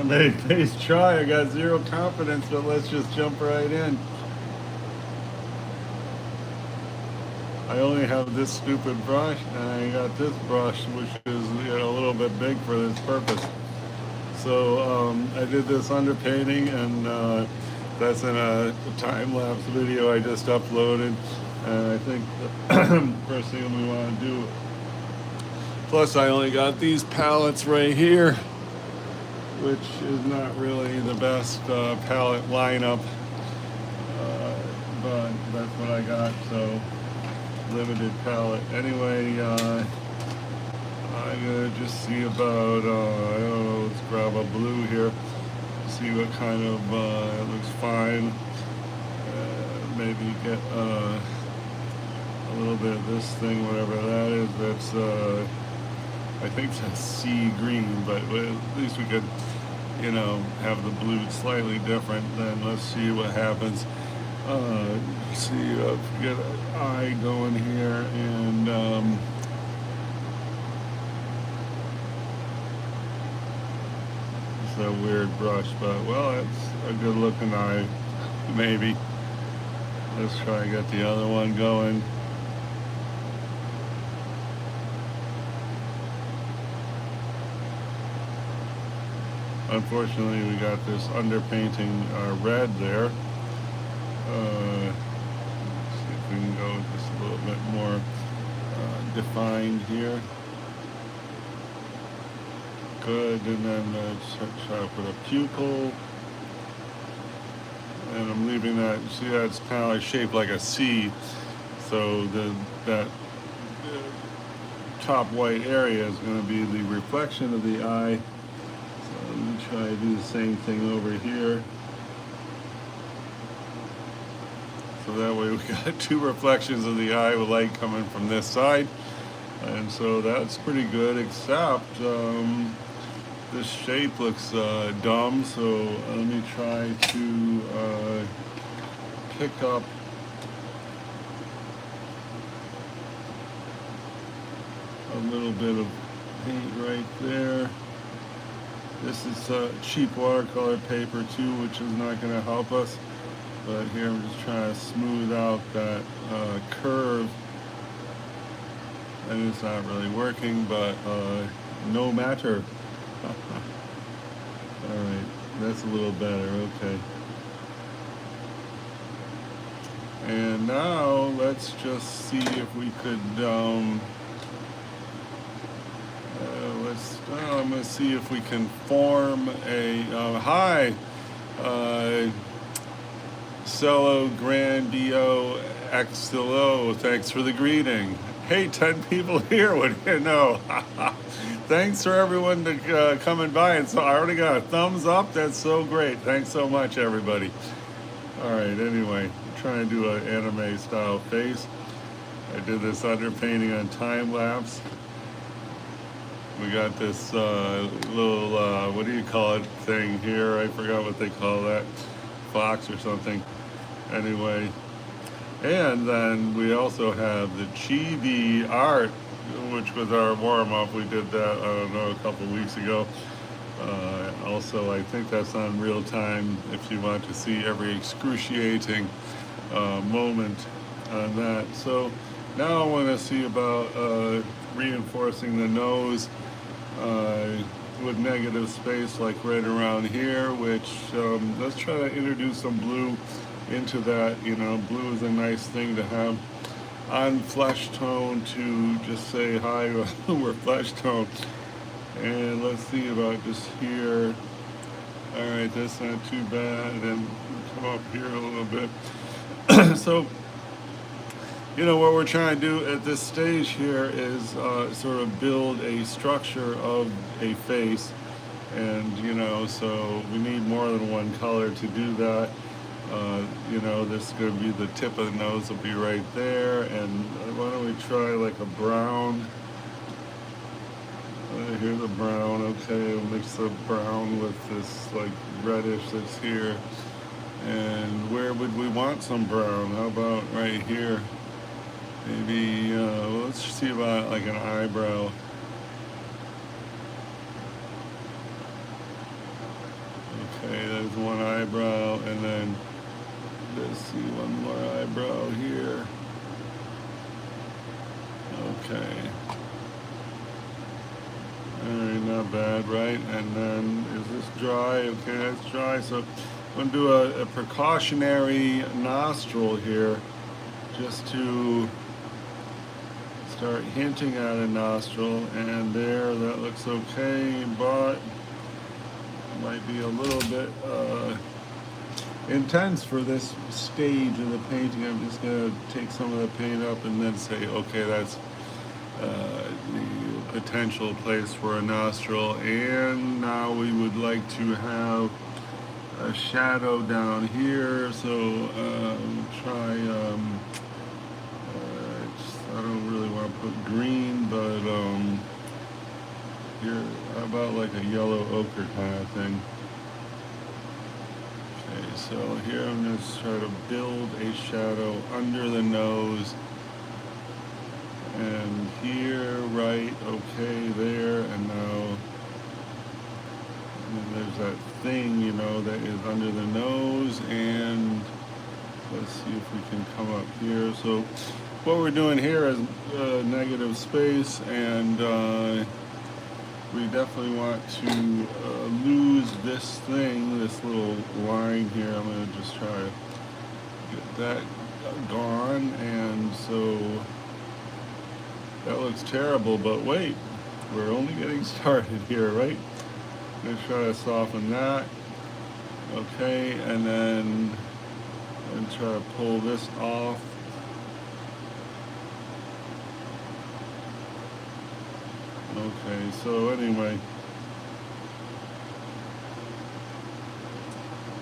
Made face try. I got zero confidence, but let's just jump right in. I only have this stupid brush, and I got this brush, which is a little bit big for this purpose. So I did this underpainting, and that's in a time lapse video I just uploaded. And I think the first thing we want to do. Plus, I only got these palettes right here, which is not really the best palette lineup, but that's what I got. So limited palette. Anyway, I'm gonna just see about I don't know. Let's grab a blue here. See what kind of it looks fine. Maybe get a little bit of this thing, whatever that is. That's I think that's sea green, but at least we could, have the blue slightly different. Then let's see what happens. See, get an eye going here, and it's a weird brush, but well, it's a good looking eye, maybe. Let's try and get the other one going. Unfortunately, we got this underpainting red there. See if we can go just a little bit more defined here. Good, and then try to put a pupil. And I'm leaving that. See, that's kind of like shaped like a C. So that top white area is going to be the reflection of the eye. So let me try to do the same thing over here. So that way we got two reflections of the eye with light coming from this side. And so that's pretty good, except this shape looks dumb. So let me try to pick up a little bit of paint right there. This is cheap watercolor paper too, which is not going to help us. But here I'm just trying to smooth out that curve. And it's not really working, but no matter. Alright, that's a little better, okay. And now let's just see if we could, I'm going to see if we can form a, hi, Cello Grandio Axilo, thanks for the greeting. Hey, 10 people here, what do you know? Thanks for everyone to coming by. And so I already got a thumbs up. That's so great. Thanks so much, everybody. All right, anyway, I'm trying to do an anime style face. I did this underpainting on time lapse. We got this little, what do you call it, thing here. I forgot what they call that. Fox or something. Anyway, and then we also have the chibi art, which was our warm-up. We did that, I don't know, a couple weeks ago. Also, I think that's on real time if you want to see every excruciating moment on that. So now I want to see about reinforcing the nose with negative space, like right around here, which let's try to introduce some blue into that. Blue is a nice thing to have on flesh tone to just say hi. We're flesh tone. And let's see about just here. All right, that's not too bad. And come up here a little bit. So what we're trying to do at this stage here is sort of build a structure of a face. And, so we need more than one color to do that. This is going to be the tip of the nose will be right there. And why don't we try like a brown? Here's the brown. Okay, we'll mix the brown with this like reddish that's here. And where would we want some brown? How about right here? Maybe, let's see about like an eyebrow. one eyebrow, and then let's see, one more eyebrow here. Okay. Alright, not bad, right? And then, is this dry? Okay, that's dry. So I'm going to do a precautionary nostril here, just to start hinting at a nostril. And there, that looks okay, but might be a little bit intense for this stage of the painting. I'm just going to take some of the paint up and then say, okay, that's the potential place for a nostril. And now we would like to have a shadow down here. So try, I don't really want to put green, but here, how about like a yellow ochre kind of thing. Okay, so here I'm going to try to build a shadow under the nose. And here, right, okay, there, and now there's that thing, you know, that is under the nose. And let's see if we can come up here. So what we're doing here is negative space, and we definitely want to lose this thing, this little line here. I'm going to just try to get that gone. And so that looks terrible, but wait, we're only getting started here, right? I'm going to try to soften that. Okay, and then I'm try to pull this off. Okay, so anyway,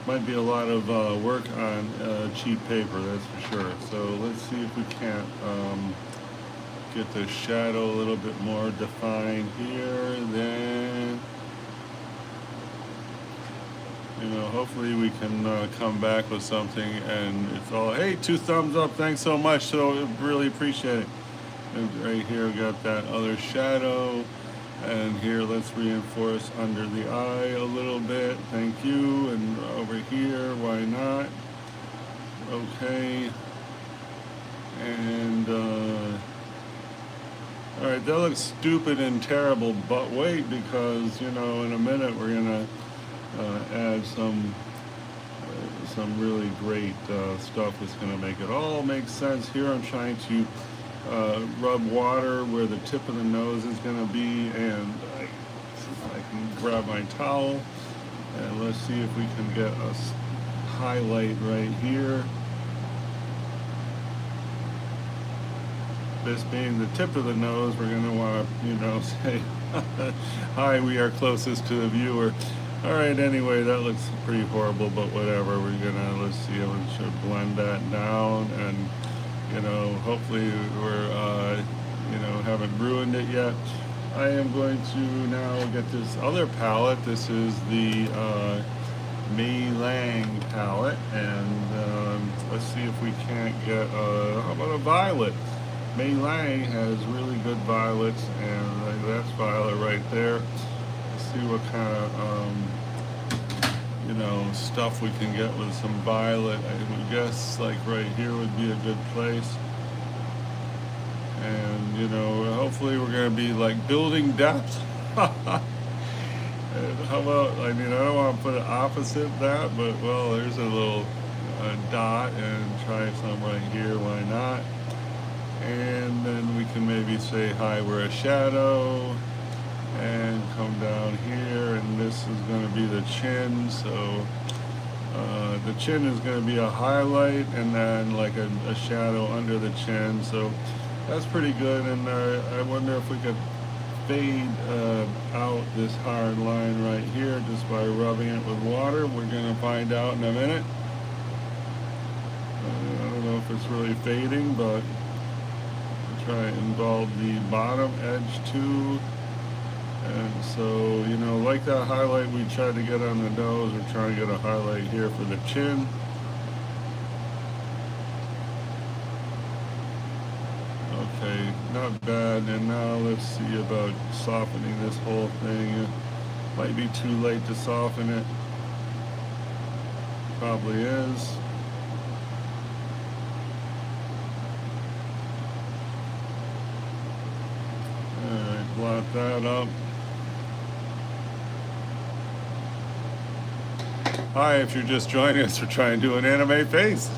might be a lot of work on cheap paper, that's for sure. So let's see if we can't get the shadow a little bit more defined here. Then, you know, hopefully we can come back with something. And it's all, hey, 2 thumbs up, thanks so much. So really appreciate it. And right here we got that other shadow, and here let's reinforce under the eye a little bit, thank you. And over here, why not? Okay, and all right, that looks stupid and terrible, but wait, because, you know, in a minute we're gonna add some really great stuff that's gonna make it all make sense. Here I'm trying to rub water where the tip of the nose is going to be, and I can grab my towel, and let's see if we can get a highlight right here. This being the tip of the nose, we're going to want to, you know, say, hi, we are closest to the viewer. All right, anyway, that looks pretty horrible, but whatever. We're going to, let's see, I should blend that down, and you know, hopefully we're, you know, haven't ruined it yet. I am going to now get this other palette. This is the Mannion palette, and let's see if we can't get, how about a violet? Mannion has really good violets, and that's violet right there. Let's see what kind of, you know, stuff we can get with some violet. I would guess like right here would be a good place. And, you know, hopefully we're going to be like building depth. How about, I mean, I don't want to put it opposite that, but well, there's a little dot, and try some right here, why not? And then we can maybe say, hi, we're a shadow, and come down here, and this is going to be the chin. So the chin is going to be a highlight, and then like a shadow under the chin. So that's pretty good. And I wonder if we could fade out this hard line right here just by rubbing it with water. We're going to find out in a minute. I don't know if it's really fading, but I'll try and involve the bottom edge too. And so, you know, like that highlight we tried to get on the nose, we're trying to get a highlight here for the chin. Okay, not bad. And now let's see about softening this whole thing. It might be too late to soften it. Probably is. Alright, blot that up. Hi, if you're just joining us, we're trying to do an anime face.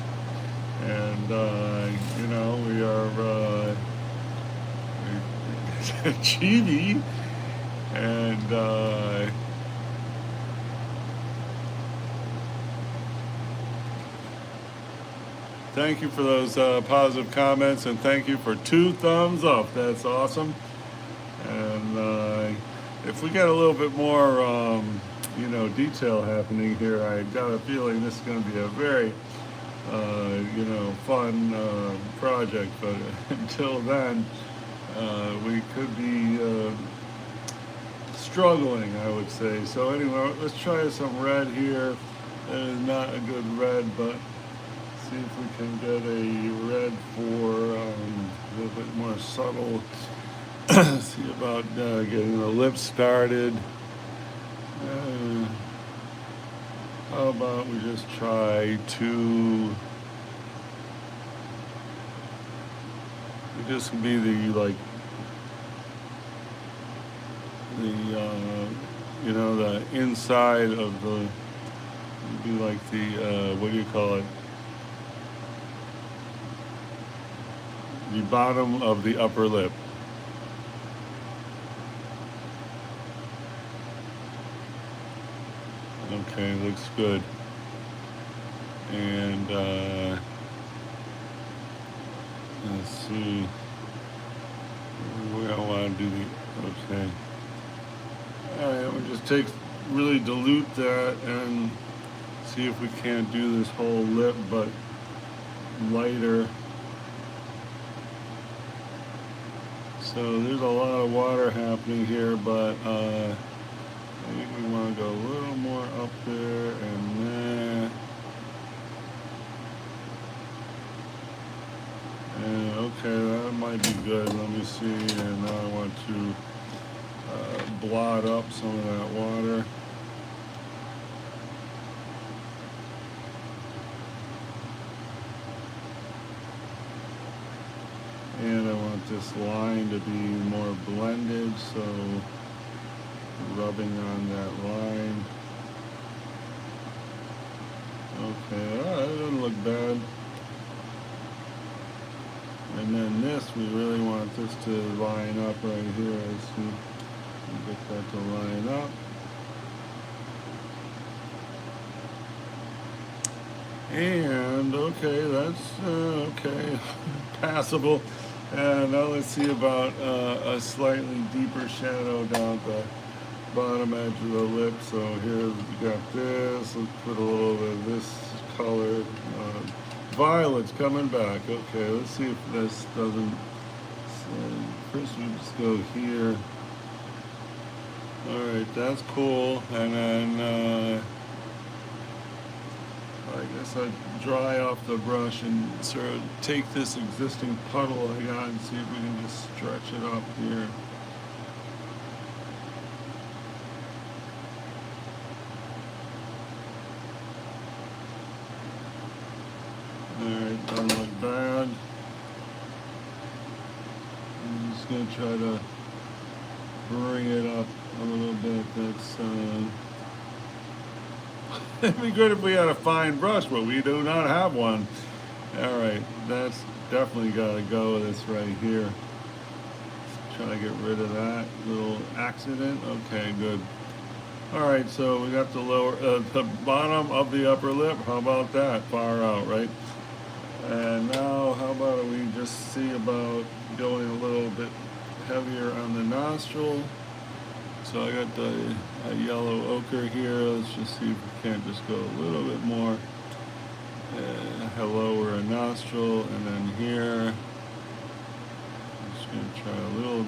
And, we are chibi. And, thank you for those positive comments, and thank you for 2 thumbs up. That's awesome. And if we get a little bit more, detail happening here, I got a feeling this is going to be a very, fun project. But until then, we could be struggling, I would say. So anyway, let's try some red here. That is not a good red, but see if we can get a red for a little bit more subtle. See about getting the lips started. How about we just try to... This would be the inside of the... It'd be like the, what do you call it? The bottom of the upper lip. Okay, looks good. And let's see. We don't want to do the... Okay. Alright, we'll just really dilute that and see if we can't do this whole lip, but lighter. So there's a lot of water happening here, but I think we want to go a little more up there and there. And okay, that might be good. Let me see. And now I want to blot up some of that water. And I want this line to be more blended, so rubbing on that line. Okay, that doesn't look bad. And then this, we really want this to line up right here. Let's see, get that to line up. And okay, that's okay, passable. And now let's see about a slightly deeper shadow down the bottom edge of the lip. So here we got this. Let's put a little bit of this color. Violet's coming back. Okay, let's see if this doesn't. First we just go here. All right, that's cool. And then I guess I'd dry off the brush and sort of take this existing puddle I got and see if we can just stretch it up here. Alright, doesn't look bad. I'm just going to try to bring it up a little bit. That's it'd be good if we had a fine brush, but we do not have one. Alright, that's definitely got to go. This right here. Trying to get rid of that little accident. Okay, good. Alright, so we got the bottom of the upper lip. How about that? Far out, right? And now, how about we just see about going a little bit heavier on the nostril. So I got the yellow ochre here. Let's just see if we can't just go a little bit more. Lower a nostril, and then here. I'm just going to try a little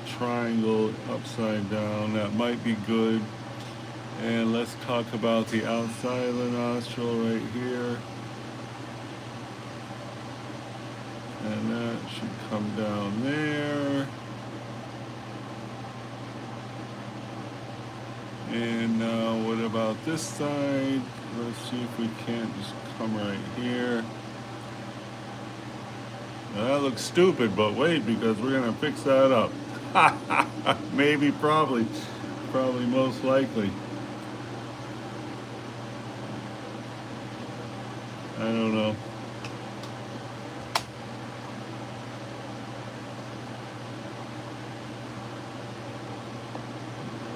triangle upside down. That might be good. And let's talk about the outside of the nostril right here. And that should come down there. And what about this side? Let's see if we can't just come right here. Now, that looks stupid, but wait, because we're gonna fix that up. Maybe, probably, most likely. I don't know.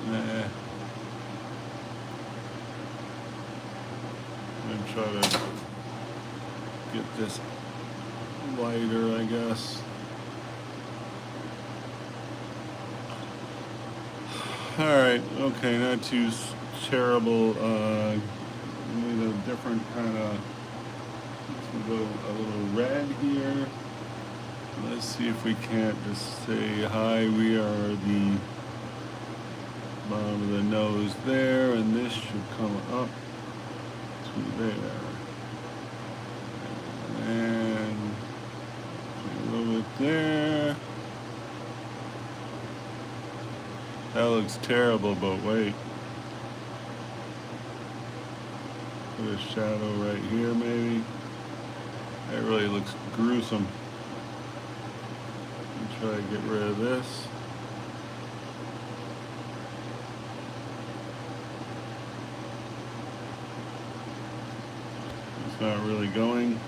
Nah. I'm gonna try to get this lighter, I guess. All right, okay, not too terrible. Need a different kind of. Let's go a little red here. Let's see if we can't just say hi. We are the bottom of the nose there, and this should come up to there. And a little bit there. That looks terrible, but wait. Put a shadow right here, maybe. That really looks gruesome. Try to get rid of this. It's not really going.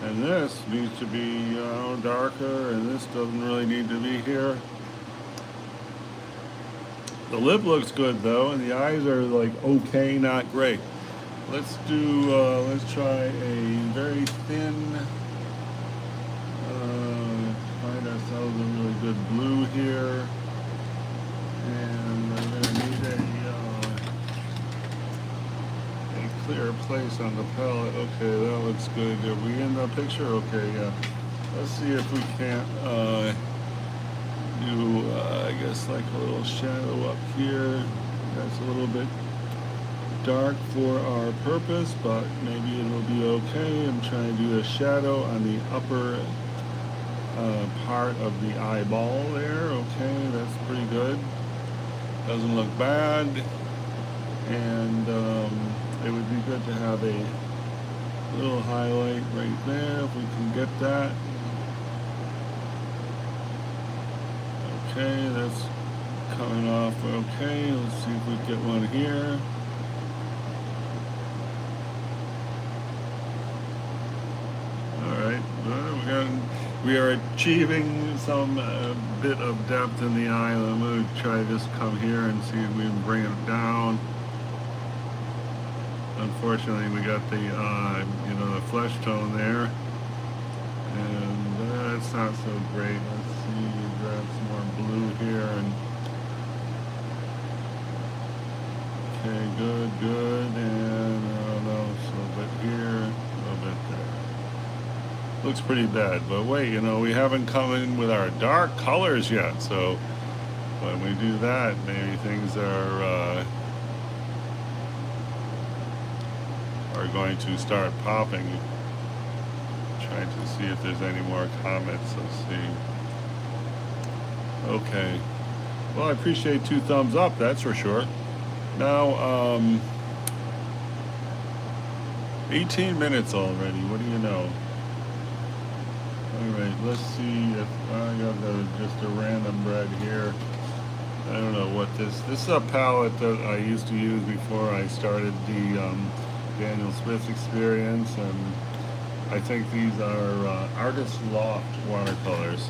And this needs to be darker, and this doesn't really need to be here. The lip looks good though, and the eyes are like okay, not great. Let's try a very thin, find ourselves a really good blue here. And we're gonna need a clear place on the palette. Okay, that looks good. Are we in the picture? Okay, yeah. Let's see if we can't do, I guess, like a little shadow up here. That's a little bit dark for our purpose, but maybe it'll be okay. I'm trying to do a shadow on the upper part of the eyeball there. Okay, that's pretty good. Doesn't look bad. And it would be good to have a little highlight right there if we can get that. Okay, that's coming off okay. Let's see if we get one here. We are achieving some bit of depth in the eye. I'm going to try this, come here and see if we can bring it down. Unfortunately, we got the the flesh tone there, and that's not so great. Let's see, grab some more blue here, and okay, good, and I don't know, so a bit here, a little bit there. Looks pretty bad, but wait, we haven't come in with our dark colors yet, so when we do that, maybe things are going to start popping. Trying to see if there's any more comments. Let's see. Okay. Well, I appreciate 2 thumbs up, that's for sure. Now, 18 minutes already. What do you know? All right, let's see if I got just a random red here. I don't know what this is a palette that I used to use before I started the Daniel Smith experience, and I think these are Artist Loft watercolors.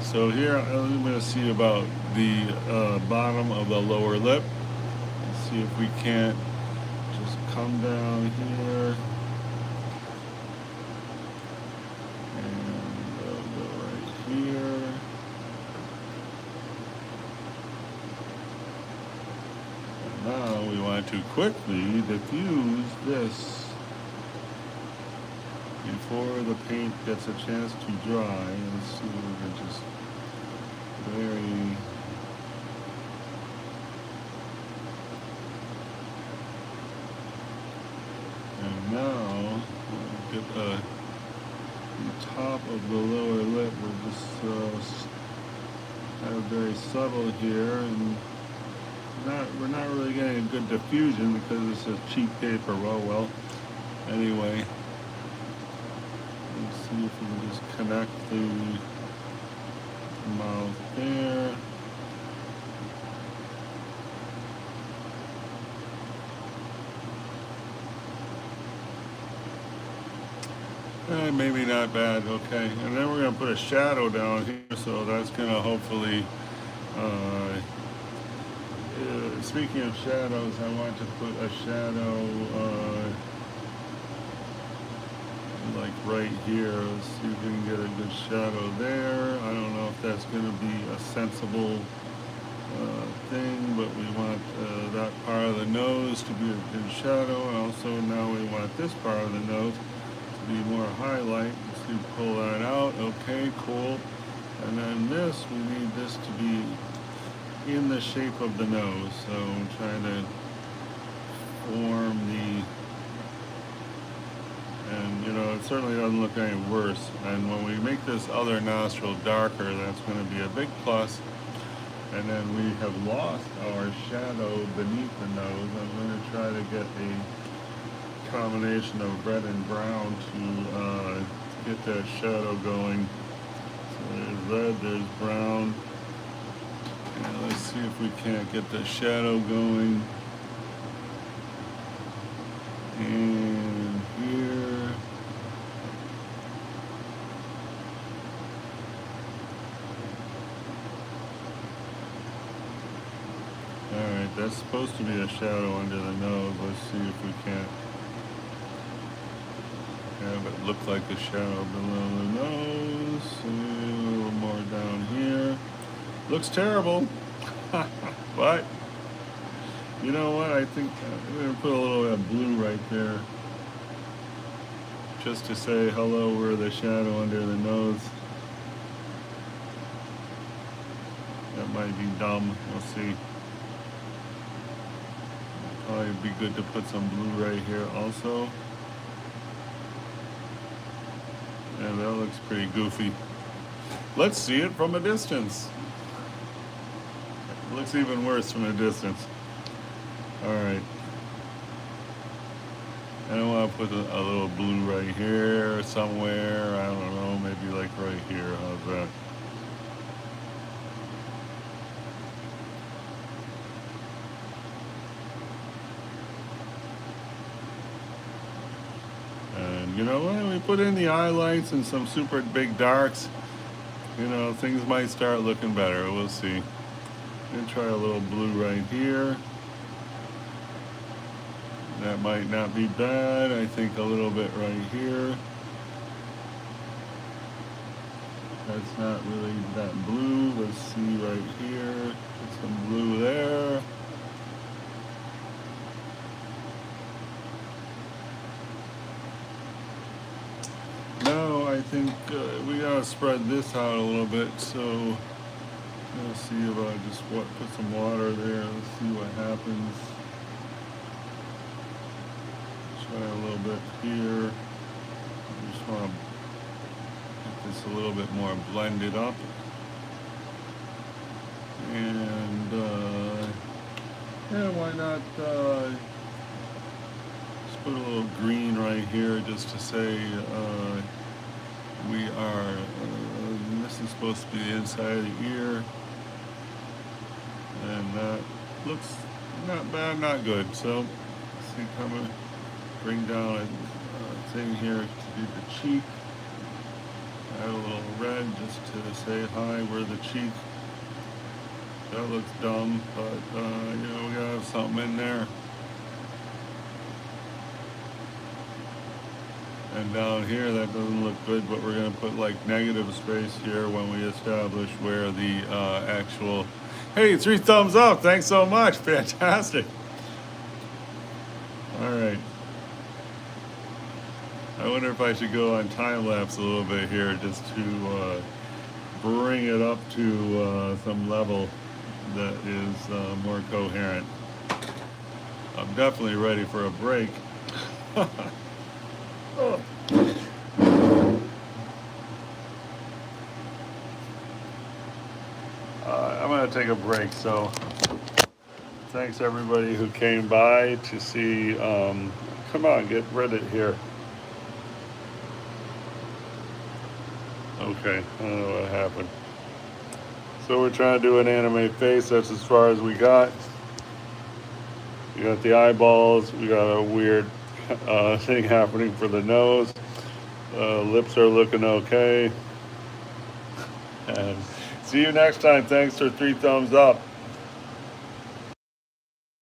So here I'm going to see about the bottom of the lower lip. Let's see if we can't just come down here. Here. And now we want to quickly diffuse this before the paint gets a chance to dry. Let's see if we can just very and now we'll get the top of the lower lip. We'll just very subtle here, and we're not really getting a good diffusion because it's a cheap paper. Well, anyway, let's see if we can just connect the mouth there. Maybe not bad, okay. And then we're going to put a shadow down here, so that's going to hopefully, speaking of shadows, I want to put a shadow, like right here. Let's see if we can get a good shadow there. I don't know if that's going to be a sensible thing, but we want that part of the nose to be a good shadow. And also now we want this part of the nose be more highlight. Let's see, pull that out. Okay, cool. And then this, we need this to be in the shape of the nose. So I'm trying to form and you know, it certainly doesn't look any worse. And when we make this other nostril darker, that's going to be a big plus. And then we have lost our shadow beneath the nose. I'm going to try to get a combination of red and brown to get that shadow going. So there's red, there's brown. And let's see if we can't get the shadow going. And here. Alright, that's supposed to be a shadow under the nose. Let's see if we can't have it look like a shadow below the nose. A little more down here. Looks terrible. But you know what? I think I'm going to put a little bit of blue right there, just to say hello, we're the shadow under the nose. That might be dumb. We'll see. Probably be good to put some blue right here also. And that looks pretty goofy. Let's see it from a distance. It looks even worse from a distance. Alright. And I want to put a little blue right here somewhere. I don't know, maybe like right here. How's that? And you know what? We put in the highlights and some super big darks. You know, things might start looking better. We'll see. I'm going to try a little blue right here. That might not be bad. I think a little bit right here. That's not really that blue. Let's see right here. Put some blue there. Now I think we gotta spread this out a little bit. So let's see if I just put some water there. Let's see what happens. Try a little bit here. I just want to get this a little bit more blended up. And yeah, why not just put a little green right here just to say we are, this is supposed to be the inside of the ear. And that looks not bad, not good. So let's see, coming. Bring down a thing here to do the cheek. Add a little red just to say hi, we're the cheek. That looks dumb, but you know, we gotta have something in there. And down here, that doesn't look good, but we're gonna put like negative space here when we establish where the actual, hey, 3 thumbs up, thanks so much, fantastic. All right. I wonder if I should go on time lapse a little bit here just to bring it up to some level that is more coherent. I'm definitely ready for a break. Oh. take a break. So thanks everybody who came by to see. Come on, get Reddit here. Okay, I don't know what happened. So we're trying to do an anime face. That's as far as we got. We got the eyeballs. We got a weird thing happening for the nose. Lips are looking okay. And see you next time. Thanks for 3 thumbs up.